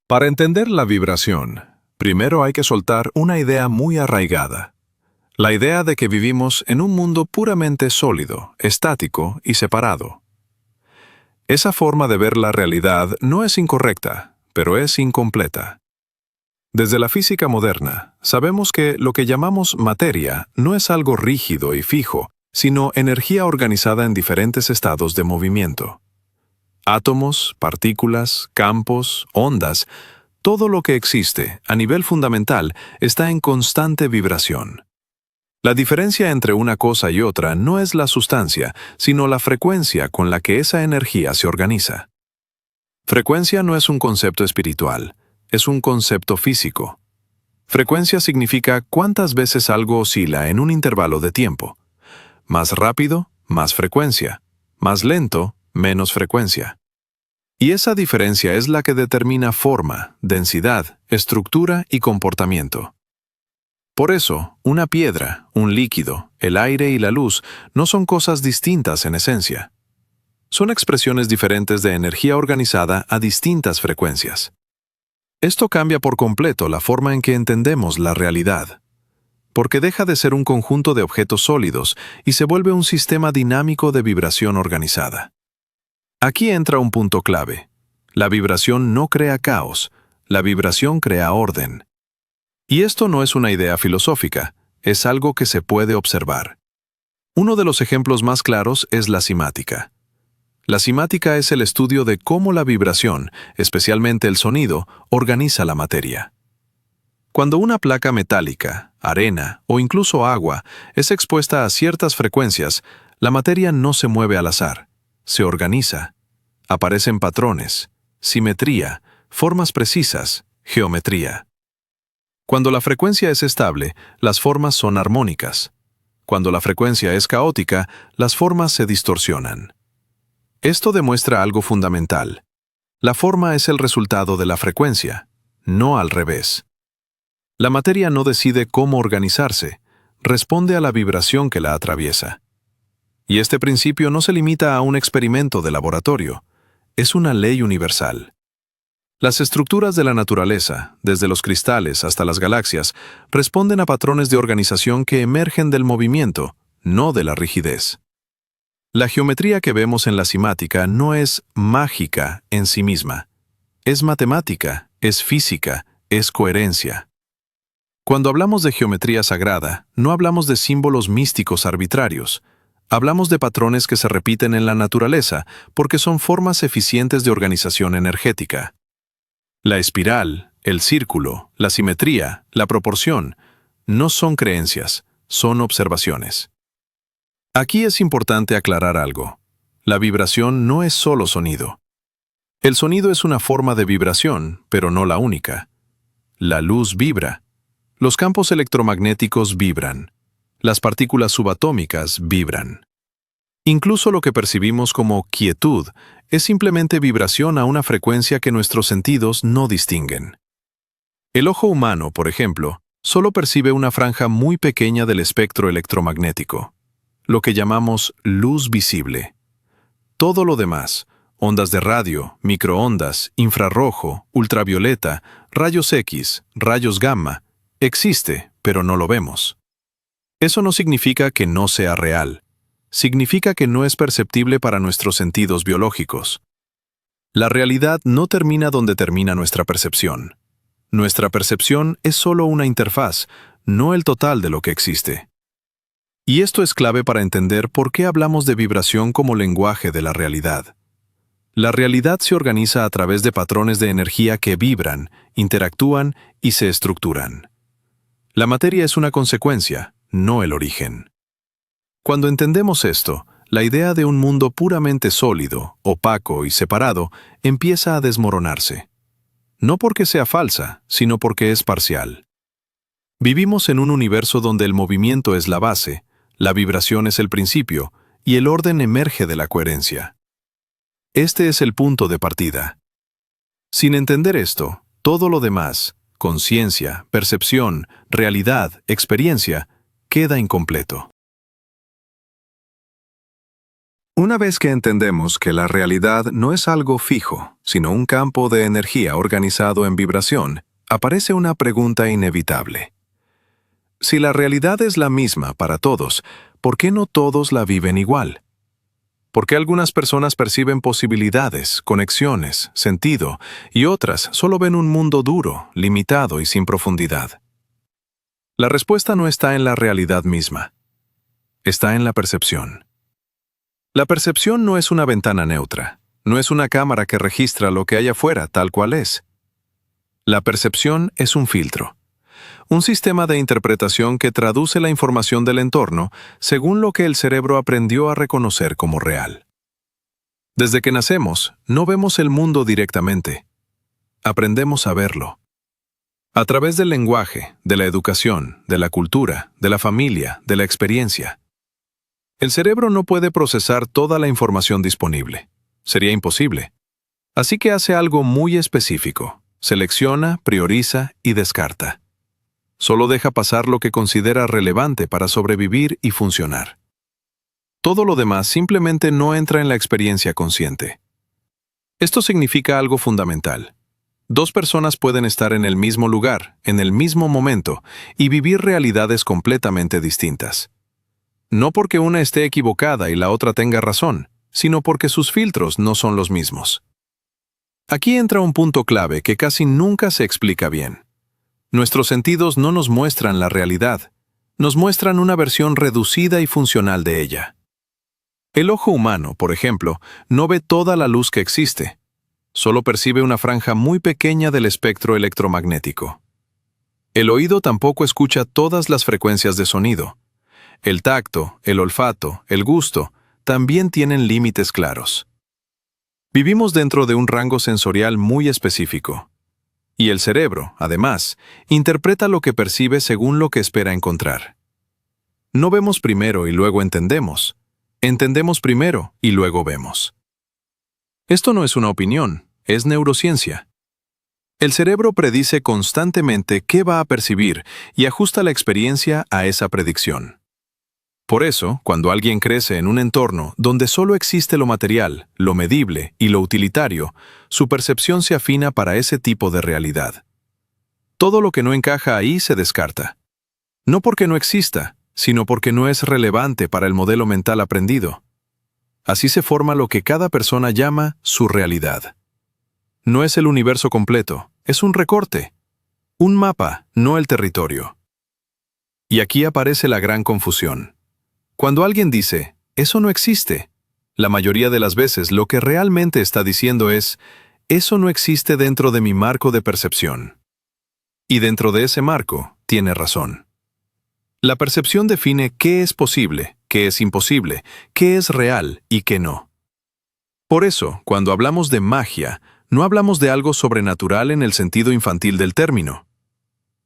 Para entender la vibración, primero hay que soltar una idea muy arraigada. La idea de que vivimos en un mundo puramente sólido, estático y separado. Esa forma de ver la realidad no es incorrecta, pero es incompleta. Desde la física moderna, sabemos que lo que llamamos materia no es algo rígido y fijo, sino energía organizada en diferentes estados de movimiento. Átomos, partículas, campos, ondas, todo lo que existe, a nivel fundamental, está en constante vibración. La diferencia entre una cosa y otra no es la sustancia, sino la frecuencia con la que esa energía se organiza. Frecuencia no es un concepto espiritual, es un concepto físico. Frecuencia significa cuántas veces algo oscila en un intervalo de tiempo. Más rápido, más frecuencia. Más lento, menos frecuencia. Y esa diferencia es la que determina forma, densidad, estructura y comportamiento. Por eso, una piedra, un líquido, el aire y la luz no son cosas distintas en esencia. Son expresiones diferentes de energía organizada a distintas frecuencias. Esto cambia por completo la forma en que entendemos la realidad, porque deja de ser un conjunto de objetos sólidos y se vuelve un sistema dinámico de vibración organizada. Aquí entra un punto clave. La vibración no crea caos, la vibración crea orden. Y esto no es una idea filosófica, es algo que se puede observar. Uno de los ejemplos más claros es la cimática. La cimática es el estudio de cómo la vibración, especialmente el sonido, organiza la materia. Cuando una placa metálica, arena o incluso agua es expuesta a ciertas frecuencias, la materia no se mueve al azar, se organiza. Aparecen patrones, simetría, formas precisas, geometría. Cuando la frecuencia es estable, las formas son armónicas. Cuando la frecuencia es caótica, las formas se distorsionan. Esto demuestra algo fundamental. La forma es el resultado de la frecuencia, no al revés. La materia no decide cómo organizarse, responde a la vibración que la atraviesa. Y este principio no se limita a un experimento de laboratorio, es una ley universal. Las estructuras de la naturaleza, desde los cristales hasta las galaxias, responden a patrones de organización que emergen del movimiento, no de la rigidez. La geometría que vemos en la cimática no es mágica en sí misma. Es matemática, es física, es coherencia. Cuando hablamos de geometría sagrada, no hablamos de símbolos místicos arbitrarios. Hablamos de patrones que se repiten en la naturaleza porque son formas eficientes de organización energética. La espiral, el círculo, la simetría, la proporción, no son creencias, son observaciones. Aquí es importante aclarar algo. La vibración no es solo sonido. El sonido es una forma de vibración, pero no la única. La luz vibra. Los campos electromagnéticos vibran. Las partículas subatómicas vibran. Incluso lo que percibimos como quietud es simplemente vibración a una frecuencia que nuestros sentidos no distinguen. El ojo humano, por ejemplo, solo percibe una franja muy pequeña del espectro electromagnético, lo que llamamos luz visible. Todo lo demás, ondas de radio, microondas, infrarrojo, ultravioleta, rayos X, rayos gamma, existe, pero no lo vemos. Eso no significa que no sea real. Significa que no es perceptible para nuestros sentidos biológicos. La realidad no termina donde termina nuestra percepción. Nuestra percepción es solo una interfaz, no el total de lo que existe. Y esto es clave para entender por qué hablamos de vibración como lenguaje de la realidad. La realidad se organiza a través de patrones de energía que vibran, interactúan y se estructuran. La materia es una consecuencia, no el origen. Cuando entendemos esto, la idea de un mundo puramente sólido, opaco y separado empieza a desmoronarse. No porque sea falsa, sino porque es parcial. Vivimos en un universo donde el movimiento es la base, la vibración es el principio y el orden emerge de la coherencia. Este es el punto de partida. Sin entender esto, todo lo demás, conciencia, percepción, realidad, experiencia, queda incompleto. Una vez que entendemos que la realidad no es algo fijo, sino un campo de energía organizado en vibración, aparece una pregunta inevitable. Si la realidad es la misma para todos, ¿por qué no todos la viven igual? ¿Por qué algunas personas perciben posibilidades, conexiones, sentido, y otras solo ven un mundo duro, limitado y sin profundidad? La respuesta no está en la realidad misma. Está en la percepción. La percepción no es una ventana neutra, no es una cámara que registra lo que hay afuera tal cual es. La percepción es un filtro, un sistema de interpretación que traduce la información del entorno según lo que el cerebro aprendió a reconocer como real. Desde que nacemos, no vemos el mundo directamente. Aprendemos a verlo. A través del lenguaje, de la educación, de la cultura, de la familia, de la experiencia. El cerebro no puede procesar toda la información disponible. Sería imposible. Así que hace algo muy específico. Selecciona, prioriza y descarta. Solo deja pasar lo que considera relevante para sobrevivir y funcionar. Todo lo demás simplemente no entra en la experiencia consciente. Esto significa algo fundamental. Dos personas pueden estar en el mismo lugar, en el mismo momento, y vivir realidades completamente distintas. No porque una esté equivocada y la otra tenga razón, sino porque sus filtros no son los mismos. Aquí entra un punto clave que casi nunca se explica bien. Nuestros sentidos no nos muestran la realidad, nos muestran una versión reducida y funcional de ella. El ojo humano, por ejemplo, no ve toda la luz que existe. Solo percibe una franja muy pequeña del espectro electromagnético. El oído tampoco escucha todas las frecuencias de sonido. El tacto, el olfato, el gusto, también tienen límites claros. Vivimos dentro de un rango sensorial muy específico. Y el cerebro, además, interpreta lo que percibe según lo que espera encontrar. No vemos primero y luego entendemos. Entendemos primero y luego vemos. Esto no es una opinión, es neurociencia. El cerebro predice constantemente qué va a percibir y ajusta la experiencia a esa predicción. Por eso, cuando alguien crece en un entorno donde solo existe lo material, lo medible y lo utilitario, su percepción se afina para ese tipo de realidad. Todo lo que no encaja ahí se descarta. No porque no exista, sino porque no es relevante para el modelo mental aprendido. Así se forma lo que cada persona llama su realidad. No es el universo completo, es un recorte, un mapa, no el territorio. Y aquí aparece la gran confusión. Cuando alguien dice, eso no existe, la mayoría de las veces lo que realmente está diciendo es, eso no existe dentro de mi marco de percepción. Y dentro de ese marco, tiene razón. La percepción define qué es posible, qué es imposible, qué es real y qué no. Por eso, cuando hablamos de magia, no hablamos de algo sobrenatural en el sentido infantil del término.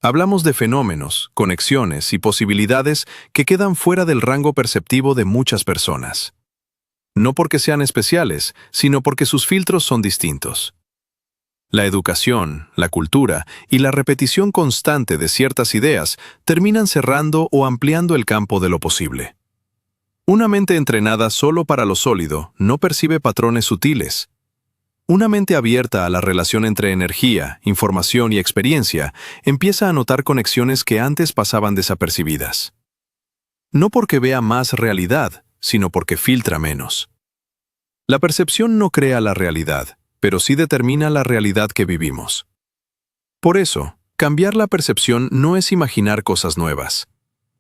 Hablamos de fenómenos, conexiones y posibilidades que quedan fuera del rango perceptivo de muchas personas. No porque sean especiales, sino porque sus filtros son distintos. La educación, la cultura y la repetición constante de ciertas ideas terminan cerrando o ampliando el campo de lo posible. Una mente entrenada solo para lo sólido no percibe patrones sutiles. Una mente abierta a la relación entre energía, información y experiencia empieza a notar conexiones que antes pasaban desapercibidas. No porque vea más realidad, sino porque filtra menos. La percepción no crea la realidad, pero sí determina la realidad que vivimos. Por eso, cambiar la percepción no es imaginar cosas nuevas,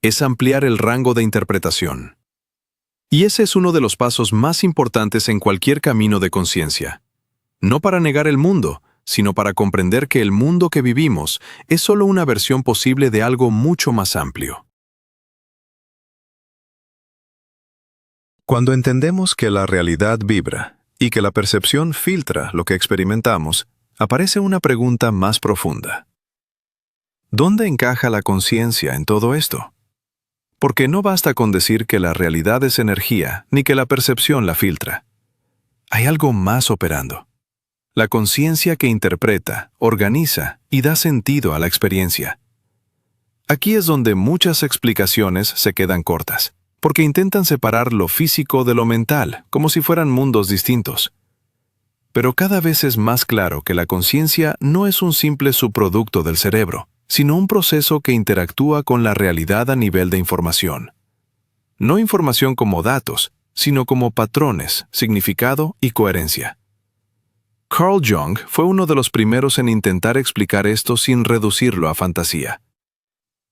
es ampliar el rango de interpretación. Y ese es uno de los pasos más importantes en cualquier camino de conciencia. No para negar el mundo, sino para comprender que el mundo que vivimos es solo una versión posible de algo mucho más amplio. Cuando entendemos que la realidad vibra y que la percepción filtra lo que experimentamos, aparece una pregunta más profunda. ¿Dónde encaja la conciencia en todo esto? Porque no basta con decir que la realidad es energía, ni que la percepción la filtra. Hay algo más operando. La conciencia que interpreta, organiza y da sentido a la experiencia. Aquí es donde muchas explicaciones se quedan cortas, porque intentan separar lo físico de lo mental, como si fueran mundos distintos. Pero cada vez es más claro que la conciencia no es un simple subproducto del cerebro, sino un proceso que interactúa con la realidad a nivel de información. No información como datos, sino como patrones, significado y coherencia. Carl Jung fue uno de los primeros en intentar explicar esto sin reducirlo a fantasía.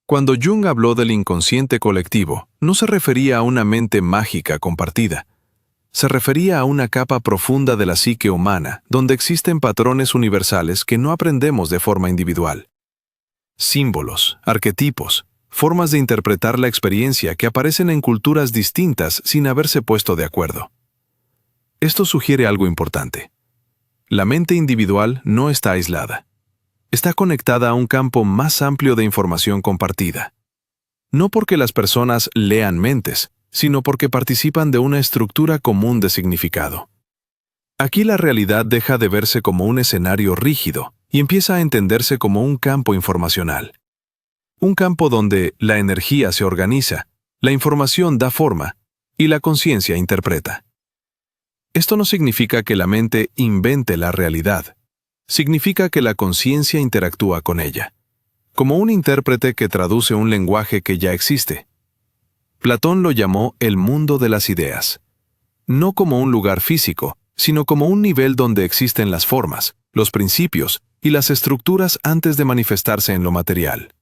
Cuando Jung habló del inconsciente colectivo, no se refería a una mente mágica compartida. Se refería a una capa profunda de la psique humana, donde existen patrones universales que no aprendemos de forma individual. Símbolos, arquetipos, formas de interpretar la experiencia que aparecen en culturas distintas sin haberse puesto de acuerdo. Esto sugiere algo importante. La mente individual no está aislada. Está conectada a un campo más amplio de información compartida. No porque las personas lean mentes, sino porque participan de una estructura común de significado. Aquí la realidad deja de verse como un escenario rígido y empieza a entenderse como un campo informacional. Un campo donde la energía se organiza, la información da forma y la conciencia interpreta. Esto no significa que la mente invente la realidad. Significa que la conciencia interactúa con ella, como un intérprete que traduce un lenguaje que ya existe. Platón lo llamó el mundo de las ideas, no como un lugar físico, sino como un nivel donde existen las formas, los principios y las estructuras antes de manifestarse en lo material.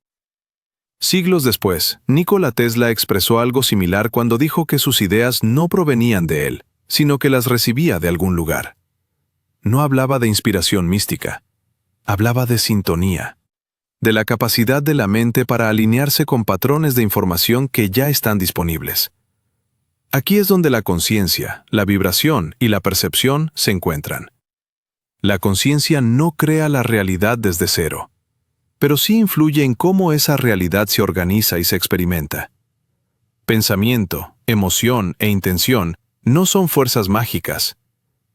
Siglos después, Nikola Tesla expresó algo similar cuando dijo que sus ideas no provenían de él, sino que las recibía de algún lugar. No hablaba de inspiración mística, hablaba de sintonía, de la capacidad de la mente para alinearse con patrones de información que ya están disponibles. Aquí es donde la conciencia, la vibración y la percepción se encuentran. La conciencia no crea la realidad desde cero, pero sí influye en cómo esa realidad se organiza y se experimenta. Pensamiento, emoción e intención no son fuerzas mágicas.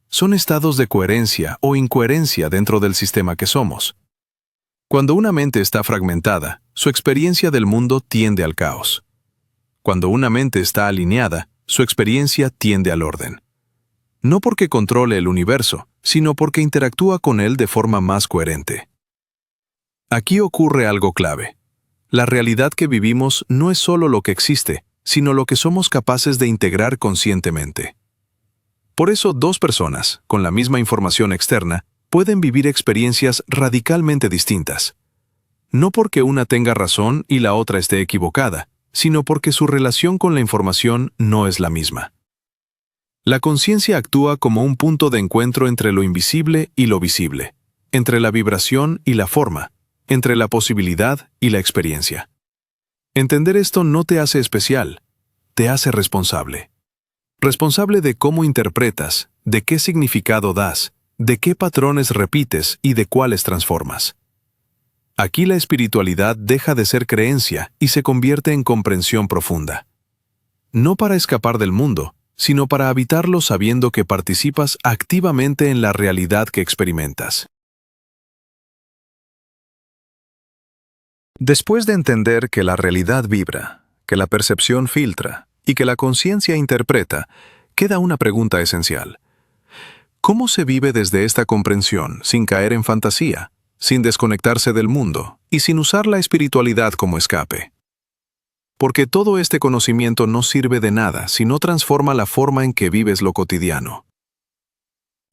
Son estados de coherencia o incoherencia dentro del sistema que somos. Cuando una mente está fragmentada, su experiencia del mundo tiende al caos. Cuando una mente está alineada, su experiencia tiende al orden. No porque controle el universo, sino porque interactúa con él de forma más coherente. Aquí ocurre algo clave. La realidad que vivimos no es solo lo que existe, sino lo que somos capaces de integrar conscientemente. Por eso, dos personas, con la misma información externa, pueden vivir experiencias radicalmente distintas. No porque una tenga razón y la otra esté equivocada, sino porque su relación con la información no es la misma. La conciencia actúa como un punto de encuentro entre lo invisible y lo visible, entre la vibración y la forma, entre la posibilidad y la experiencia. Entender esto no te hace especial, te hace responsable. Responsable de cómo interpretas, de qué significado das, de qué patrones repites y de cuáles transformas. Aquí la espiritualidad deja de ser creencia y se convierte en comprensión profunda. No para escapar del mundo, sino para habitarlo sabiendo que participas activamente en la realidad que experimentas. Después de entender que la realidad vibra, que la percepción filtra, y que la conciencia interpreta, queda una pregunta esencial. ¿Cómo se vive desde esta comprensión sin caer en fantasía, sin desconectarse del mundo y sin usar la espiritualidad como escape? Porque todo este conocimiento no sirve de nada si no transforma la forma en que vives lo cotidiano.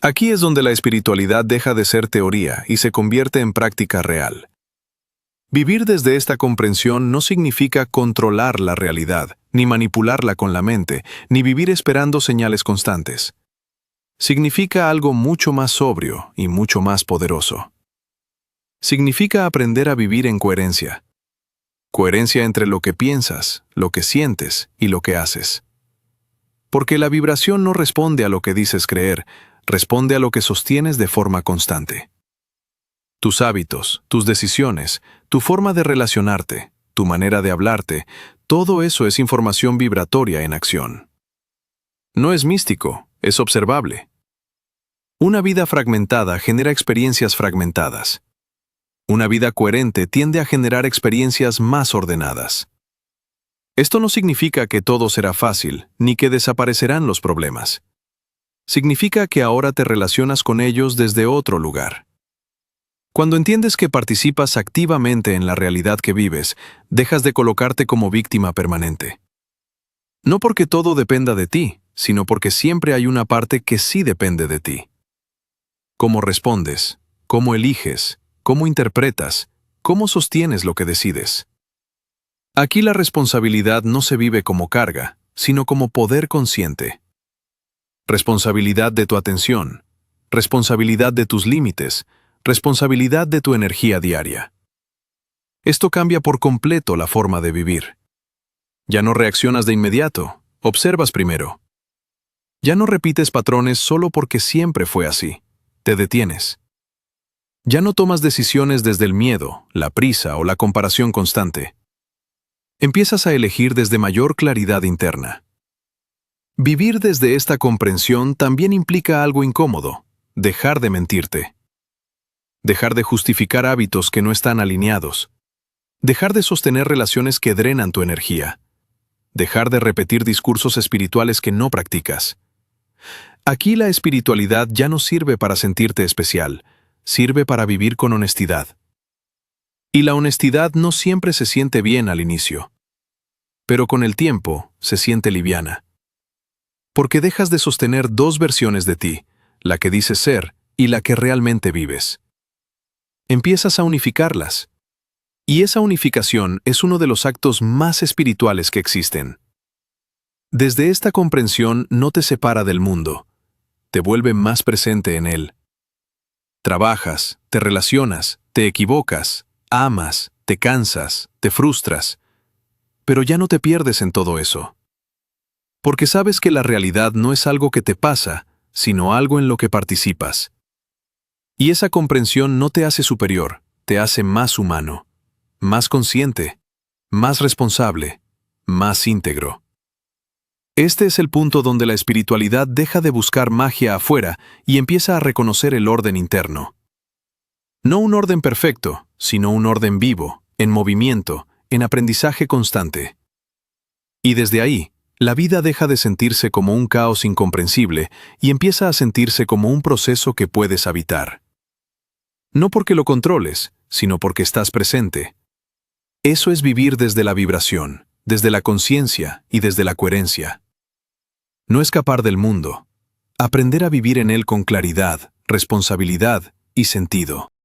Aquí es donde la espiritualidad deja de ser teoría y se convierte en práctica real. Vivir desde esta comprensión no significa controlar la realidad, ni manipularla con la mente, ni vivir esperando señales constantes. Significa algo mucho más sobrio y mucho más poderoso. Significa aprender a vivir en coherencia. Coherencia entre lo que piensas, lo que sientes y lo que haces. Porque la vibración no responde a lo que dices creer, responde a lo que sostienes de forma constante. Tus hábitos, tus decisiones, tu forma de relacionarte, tu manera de hablarte, todo eso es información vibratoria en acción. No es místico, es observable. Una vida fragmentada genera experiencias fragmentadas. Una vida coherente tiende a generar experiencias más ordenadas. Esto no significa que todo será fácil, ni que desaparecerán los problemas. Significa que ahora te relacionas con ellos desde otro lugar. Cuando entiendes que participas activamente en la realidad que vives, dejas de colocarte como víctima permanente. No porque todo dependa de ti, sino porque siempre hay una parte que sí depende de ti. Cómo respondes, cómo eliges, cómo interpretas, cómo sostienes lo que decides. Aquí la responsabilidad no se vive como carga, sino como poder consciente. Responsabilidad de tu atención, responsabilidad de tus límites, responsabilidad de tu energía diaria. Esto cambia por completo la forma de vivir. Ya no reaccionas de inmediato, observas primero. Ya no repites patrones solo porque siempre fue así, te detienes. Ya no tomas decisiones desde el miedo, la prisa o la comparación constante. Empiezas a elegir desde mayor claridad interna. Vivir desde esta comprensión también implica algo incómodo, dejar de mentirte. Dejar de justificar hábitos que no están alineados. Dejar de sostener relaciones que drenan tu energía. Dejar de repetir discursos espirituales que no practicas. Aquí la espiritualidad ya no sirve para sentirte especial, sirve para vivir con honestidad. Y la honestidad no siempre se siente bien al inicio. Pero con el tiempo se siente liviana. Porque dejas de sostener dos versiones de ti, la que dices ser y la que realmente vives. Empiezas a unificarlas. Y esa unificación es uno de los actos más espirituales que existen. Desde esta comprensión no te separa del mundo, te vuelve más presente en él. Trabajas, te relacionas, te equivocas, amas, te cansas, te frustras, pero ya no te pierdes en todo eso. Porque sabes que la realidad no es algo que te pasa, sino algo en lo que participas. Y esa comprensión no te hace superior, te hace más humano, más consciente, más responsable, más íntegro. Este es el punto donde la espiritualidad deja de buscar magia afuera y empieza a reconocer el orden interno. No un orden perfecto, sino un orden vivo, en movimiento, en aprendizaje constante. Y desde ahí, la vida deja de sentirse como un caos incomprensible y empieza a sentirse como un proceso que puedes habitar. No porque lo controles, sino porque estás presente. Eso es vivir desde la vibración, desde la conciencia y desde la coherencia. No escapar del mundo, aprender a vivir en él con claridad, responsabilidad y sentido.